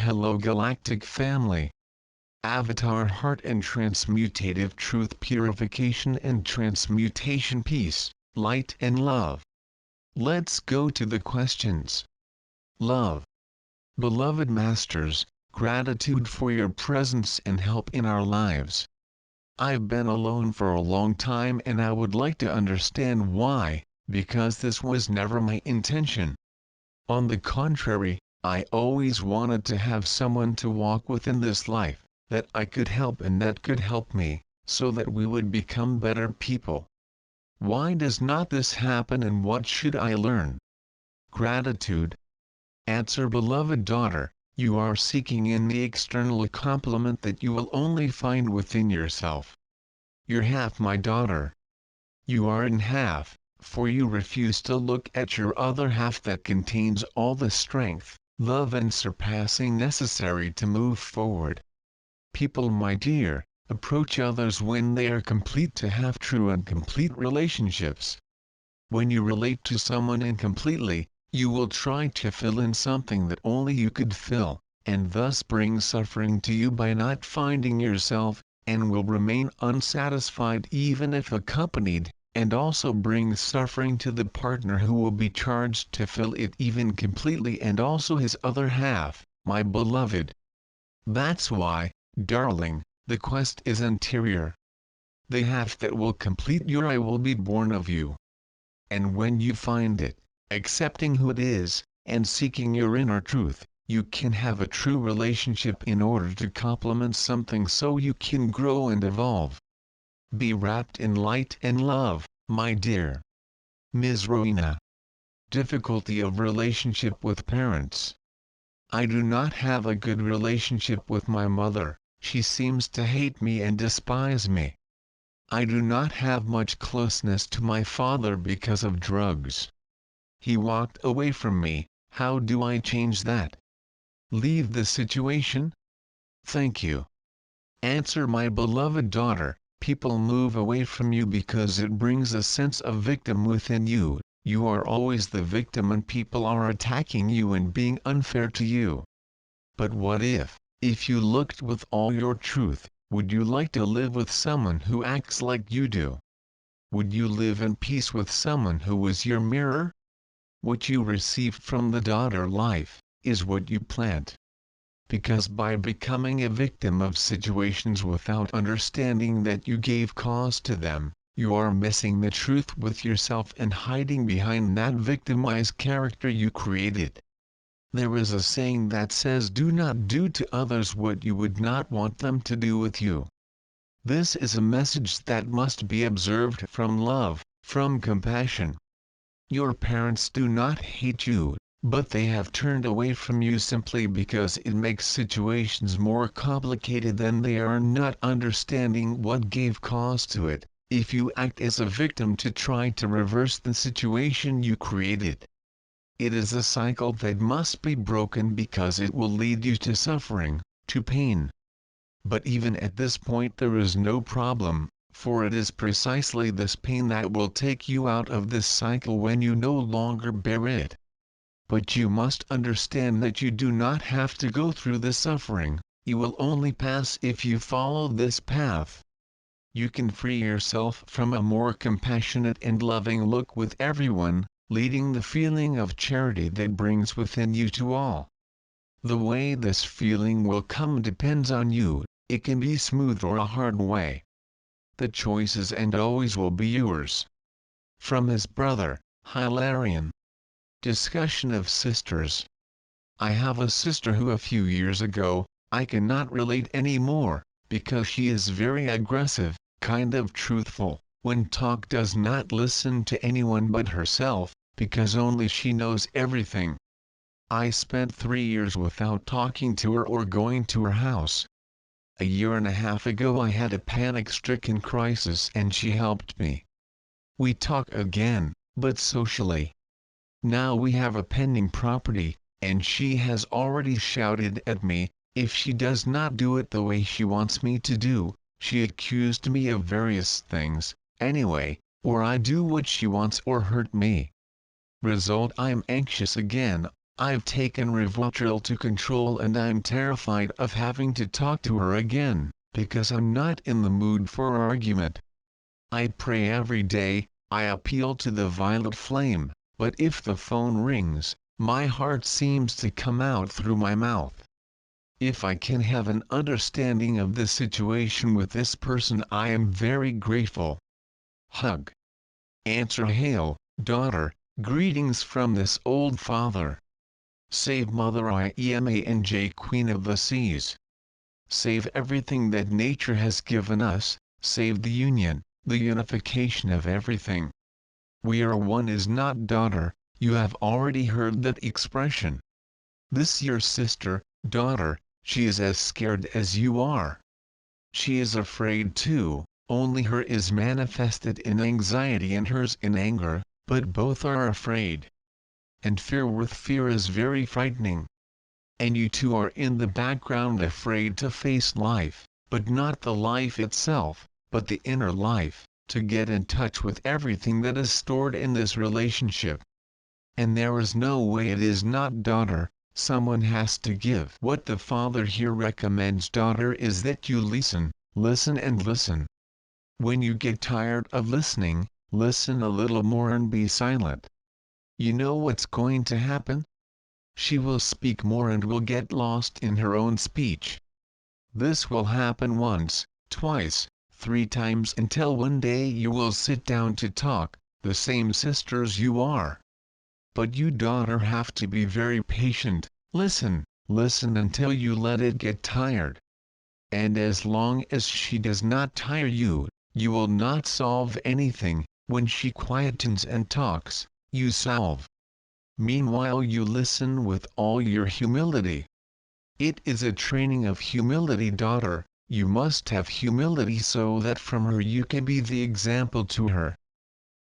Hello Galactic family. Avatar heart and transmutative truth, purification and transmutation, peace, light and love. Let's go to the questions. Love. Beloved Masters, gratitude for your presence and help in our lives. I've been alone for a long time and I would like to understand why, because this was never my intention. On the contrary, I always wanted to have someone to walk with in this life, that I could help and that could help me, so that we would become better people. Why does not this happen and what should I learn? Gratitude. Answer. Beloved daughter, you are seeking in the external a compliment that you will only find within yourself. You're half, my daughter. You are in half, for you refuse to look at your other half that contains all the strength, love and surpassing necessary to move forward. People, my dear, approach others when they are complete to have true and complete relationships. When you relate to someone incompletely, you will try to fill in something that only you could fill, and thus bring suffering to you by not finding yourself, and will remain unsatisfied even if accompanied, and also bring suffering to the partner who will be charged to fill it even completely and also his other half, my beloved. That's why, darling, the quest is interior. The half that will complete your I will be born of you. And when you find it, accepting who it is, and seeking your inner truth, you can have a true relationship in order to complement something so you can grow and evolve. Be wrapped in light and love, my dear. Ms. Rowena. Difficulty of relationship with parents. I do not have a good relationship with my mother, she seems to hate me and despise me. I do not have much closeness to my father because of drugs. He walked away from me, how do I change that? Leave the situation? Thank you. Answer. My beloved daughter, people move away from you because it brings a sense of victim within you. You are always the victim and people are attacking you and being unfair to you. But what if you looked with all your truth, would you like to live with someone who acts like you do? Would you live in peace with someone who was your mirror? What you received from the daughter life, is what you plant. Because by becoming a victim of situations without understanding that you gave cause to them, you are missing the truth with yourself and hiding behind that victimized character you created. There is a saying that says, do not do to others what you would not want them to do with you. This is a message that must be observed from love, from compassion. Your parents do not hate you, but they have turned away from you simply because it makes situations more complicated than they are, not understanding what gave cause to it. If you act as a victim to try to reverse the situation you created, it is a cycle that must be broken because it will lead you to suffering, to pain. But even at this point there is no problem, for it is precisely this pain that will take you out of this cycle when you no longer bear it. But you must understand that you do not have to go through the suffering, you will only pass if you follow this path. You can free yourself from a more compassionate and loving look with everyone, leading the feeling of charity that brings within you to all. The way this feeling will come depends on you, it can be smooth or a hard way. The choices and always will be yours. From his brother, Hilarion. Discussion of sisters. I have a sister who a few years ago, I cannot relate anymore, because she is very aggressive, kind of truthful, when talk does not listen to anyone but herself, because only she knows everything. I spent 3 years without talking to her or going to her house. A year and a half ago I had a panic-stricken crisis and she helped me. We talk again, but socially. Now we have a pending property, and she has already shouted at me, if she does not do it the way she wants me to do, she accused me of various things, anyway, or I do what she wants or hurt me. Result: I'm anxious again, I've taken Rivotril to control and I'm terrified of having to talk to her again, because I'm not in the mood for argument. I pray every day, I appeal to the violet flame, but if the phone rings, my heart seems to come out through my mouth. If I can have an understanding of the situation with this person, I am very grateful. Hug. Answer. Hail, daughter, greetings from this old father. Save Mother Imanj, Queen of the Seas. Save everything that nature has given us, save the union, the unification of everything. We are one is not daughter, you have already heard that expression. This your sister, daughter, she is as scared as you are. She is afraid too, only her is manifested in anxiety and hers in anger, but both are afraid. And fear with fear is very frightening. And you two are in the background afraid to face life, but not the life itself, but the inner life, to get in touch with everything that is stored in this relationship. And there is no way it is not daughter, someone has to give. What the Father here recommends, daughter, is that you listen, listen and listen. When you get tired of listening, listen a little more and be silent. You know what's going to happen? She will speak more and will get lost in her own speech. This will happen once, twice, 3 times until one day you will sit down to talk, the same sisters you are. But you, daughter, have to be very patient, listen, listen until you let it get tired. And as long as she does not tire you, you will not solve anything. When she quietens and talks, you solve. Meanwhile you listen with all your humility. It is a training of humility, daughter, you must have humility so that from her you can be the example to her.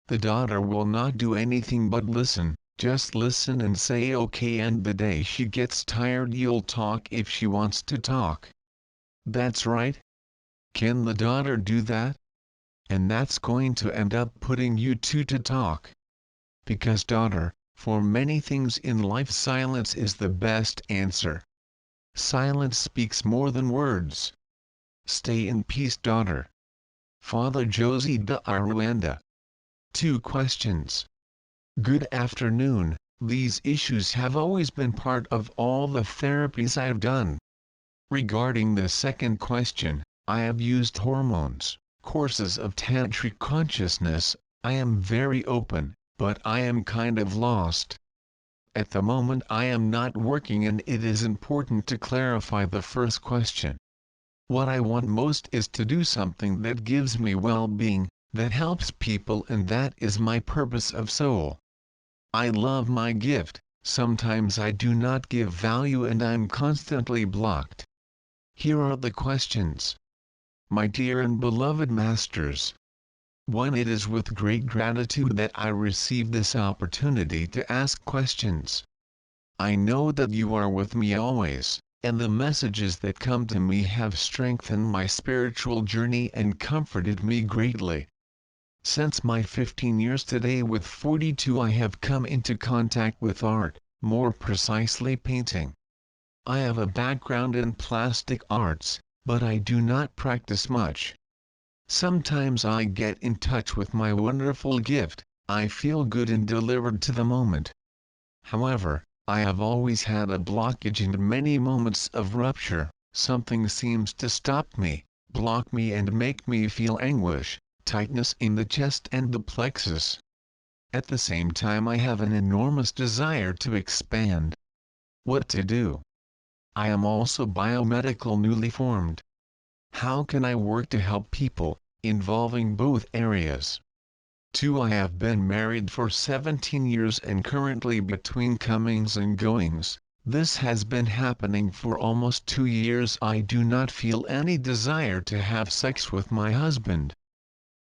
The daughter will not do anything but listen, just listen and say okay, and the day she gets tired you'll talk if she wants to talk. That's right. Can the daughter do that? And that's going to end up putting you two to talk. Because, daughter, for many things in life silence is the best answer. Silence speaks more than words. Stay in peace, daughter. Father Jose de Aruanda. 2 questions. Good afternoon. These issues have always been part of all the therapies I've done. Regarding the second question, I have used hormones, courses of tantric consciousness. I am very open, but I am kind of lost. At the moment I am not working, and it is important to clarify the first question. What I want most is to do something that gives me well-being, that helps people, and that is my purpose of soul. I love my gift, sometimes I do not give value and I'm constantly blocked. Here are the questions. My dear and beloved masters. 1. It is with great gratitude that I receive this opportunity to ask questions. I know that you are with me always, and the messages that come to me have strengthened my spiritual journey and comforted me greatly. Since my 15 years today, with 42, I have come into contact with art, more precisely painting. I have a background in plastic arts, but I do not practice much. Sometimes I get in touch with my wonderful gift, I feel good and delivered to the moment. However, I have always had a blockage and many moments of rupture. Something seems to stop me, block me and make me feel anguish, tightness in the chest and the plexus. At the same time I have an enormous desire to expand. What to do? I am also biomedical newly formed. How can I work to help people, involving both areas? 2. I have been married for 17 years and currently between comings and goings. This has been happening for almost 2 years. I do not feel any desire to have sex with my husband.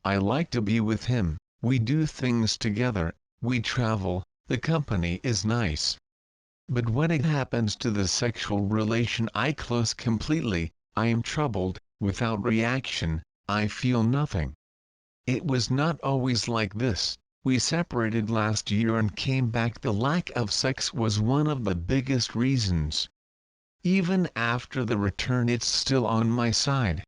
I like to be with him, we do things together, we travel, the company is nice. But when it happens to the sexual relation, I close completely. I am troubled, without reaction, I feel nothing. It was not always like this, We separated last year and came back. The lack of sex was one of the biggest reasons. Even after the return it's still on my side.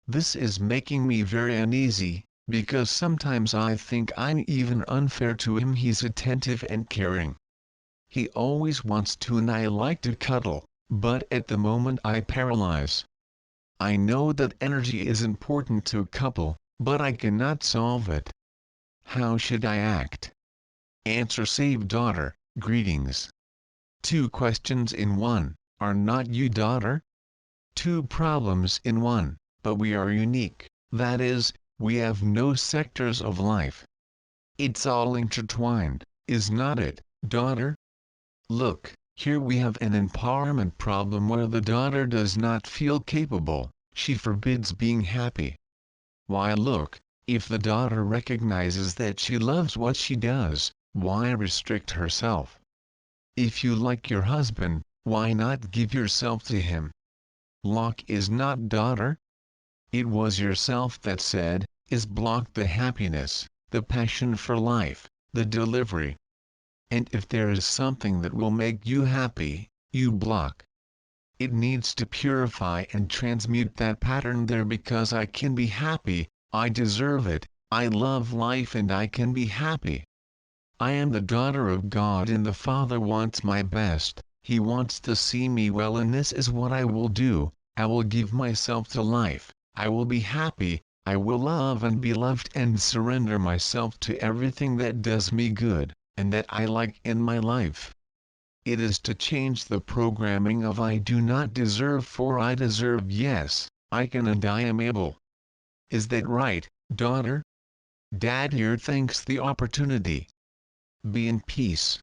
This is making me very uneasy, because sometimes I think I'm even unfair to him. He's attentive and caring. He always wants to and I like to cuddle, but at the moment I paralyze. I know that energy is important to a couple, but I cannot solve it. How should I act? Answer: save daughter, greetings. 2 questions in one, are not you daughter? 2 problems in one, but we are unique, that is, we have no sectors of life. It's all intertwined, is not it, daughter? Look, here we have an empowerment problem where the daughter does not feel capable, she forbids being happy. Why? Look, if the daughter recognizes that she loves what she does, why restrict herself? If you like your husband, why not give yourself to him? Lock is not daughter. It was yourself that said, is blocked the happiness, the passion for life, the delivery. And if there is something that will make you happy, you block. It needs to purify and transmute that pattern there, because I can be happy, I deserve it, I love life and I can be happy. I am the daughter of God and the Father wants my best, He wants to see me well, and this is what I will do. I will give myself to life, I will be happy, I will love and be loved and surrender myself to everything that does me good, and that I like in my life. It is to change the programming of I do not deserve for I deserve. Yes, I can and I am able. Is that right, daughter? Dad here thanks the opportunity. Be in peace.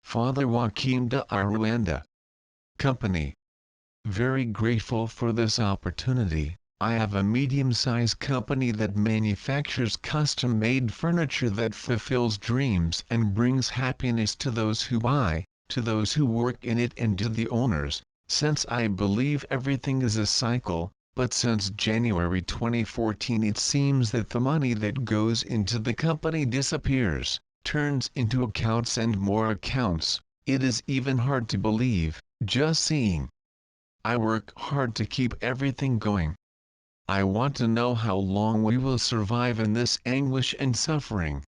Father Joaquim de Aruanda. Company. Very grateful for this opportunity. I have a medium-sized company that manufactures custom-made furniture that fulfills dreams and brings happiness to those who buy, to those who work in it and to the owners, since I believe everything is a cycle, but since January 2014 it seems that the money that goes into the company disappears, turns into accounts and more accounts. It is even hard to believe, just seeing. I work hard to keep everything going. I want to know how long we will survive in this anguish and suffering.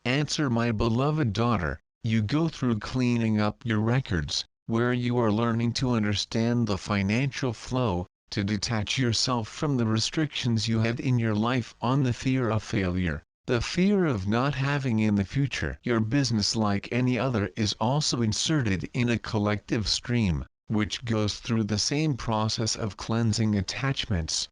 Answer: my beloved daughter, you go through cleaning up your records, where you are learning to understand the financial flow, to detach yourself from the restrictions you had in your life on the fear of failure, the fear of not having in the future. Your business, like any other, is also inserted in a collective stream, which goes through the same process of cleansing attachments.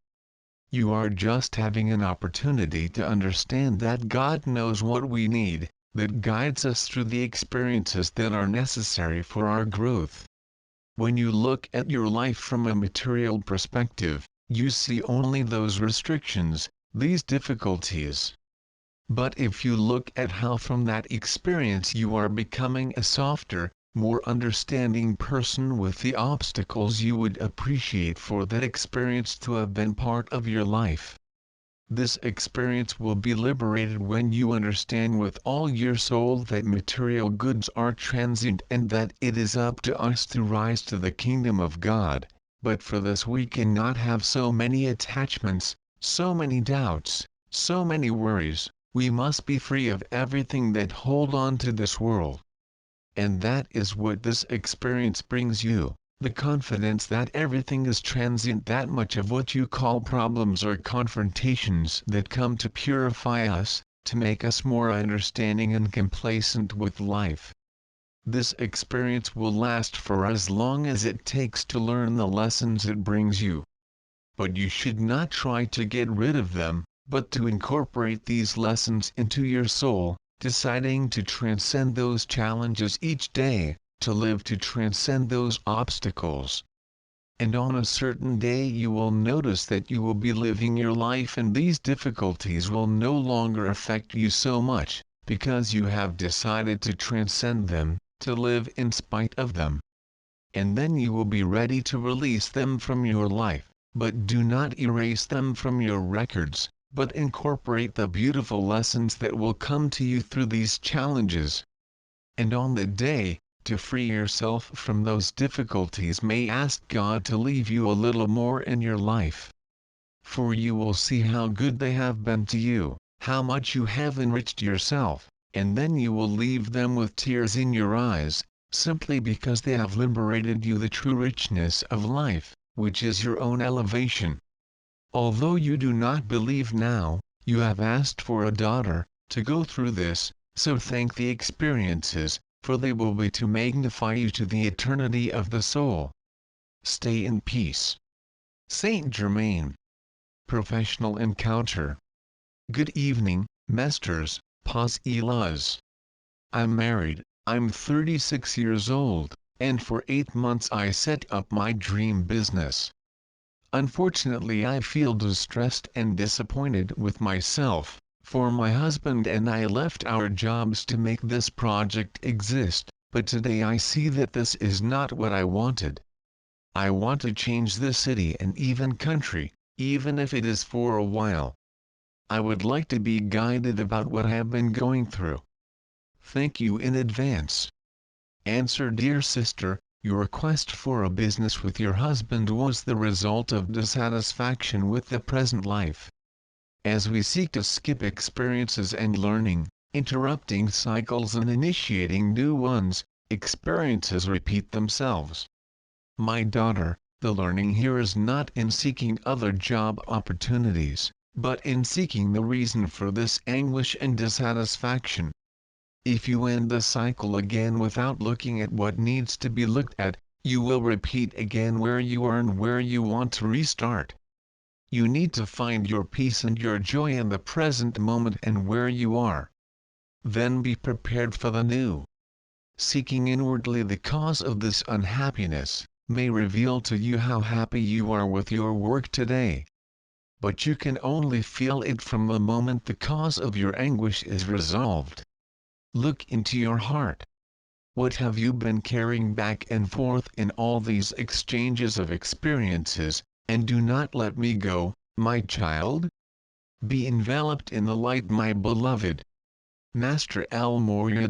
You are just having an opportunity to understand that God knows what we need, that guides us through the experiences that are necessary for our growth. When you look at your life from a material perspective, you see only those restrictions, these difficulties. But if you look at how from that experience you are becoming a softer, more understanding person with the obstacles you would appreciate for that experience to have been part of your life. This experience will be liberated when you understand with all your soul that material goods are transient and that it is up to us to rise to the kingdom of God. But for this we cannot have so many attachments, so many doubts, so many worries. We must be free of everything that hold on to this world. And that is what this experience brings you, the confidence that everything is transient, that much of what you call problems are confrontations that come to purify us, to make us more understanding and complacent with life. This experience will last for as long as it takes to learn the lessons it brings you. But you should not try to get rid of them, but to incorporate these lessons into your soul, deciding to transcend those challenges each day, to live to transcend those obstacles. And on a certain day you will notice that you will be living your life and these difficulties will no longer affect you so much, because you have decided to transcend them, to live in spite of them. And then you will be ready to release them from your life, but do not erase them from your records. but incorporate the beautiful lessons that will come to you through these challenges. And on the day, to free yourself from those difficulties, may ask God to leave you a little more in your life. For you will see how good they have been to you, how much you have enriched yourself, and then you will leave them with tears in your eyes, simply because they have liberated you the true richness of life, which is your own elevation. Although you do not believe now, you have asked for a daughter, to go through this, so thank the experiences, for they will be to magnify you to the eternity of the soul. Stay in peace. Saint Germain. Professional encounter. Good evening, Mesters, Pas Elas. I'm married, I'm 36 years old, and for 8 months I set up my dream business. Unfortunately, I feel distressed and disappointed with myself, for my husband and I left our jobs to make this project exist, but today I see that this is not what I wanted. I want to change the city and even country, even if it is for a while. I would like to be guided about what I have been going through. Thank you in advance. Answer: Dear sister, your quest for a business with your husband was the result of dissatisfaction with the present life. As we seek to skip experiences and learning, interrupting cycles and initiating new ones, experiences repeat themselves. My daughter, the learning here is not in seeking other job opportunities, but in seeking the reason for this anguish and dissatisfaction. If you end the cycle again without looking at what needs to be looked at, you will repeat again where you are and where you want to restart. You need to find your peace and your joy in the present moment and where you are. Then be prepared for the new. Seeking inwardly the cause of this unhappiness may reveal to you how happy you are with your work today. But you can only feel it from the moment the cause of your anguish is resolved. Look into your heart. What have you been carrying back and forth in all these exchanges of experiences, and do not let me go, my child? Be enveloped in the light, my beloved. Master El Morya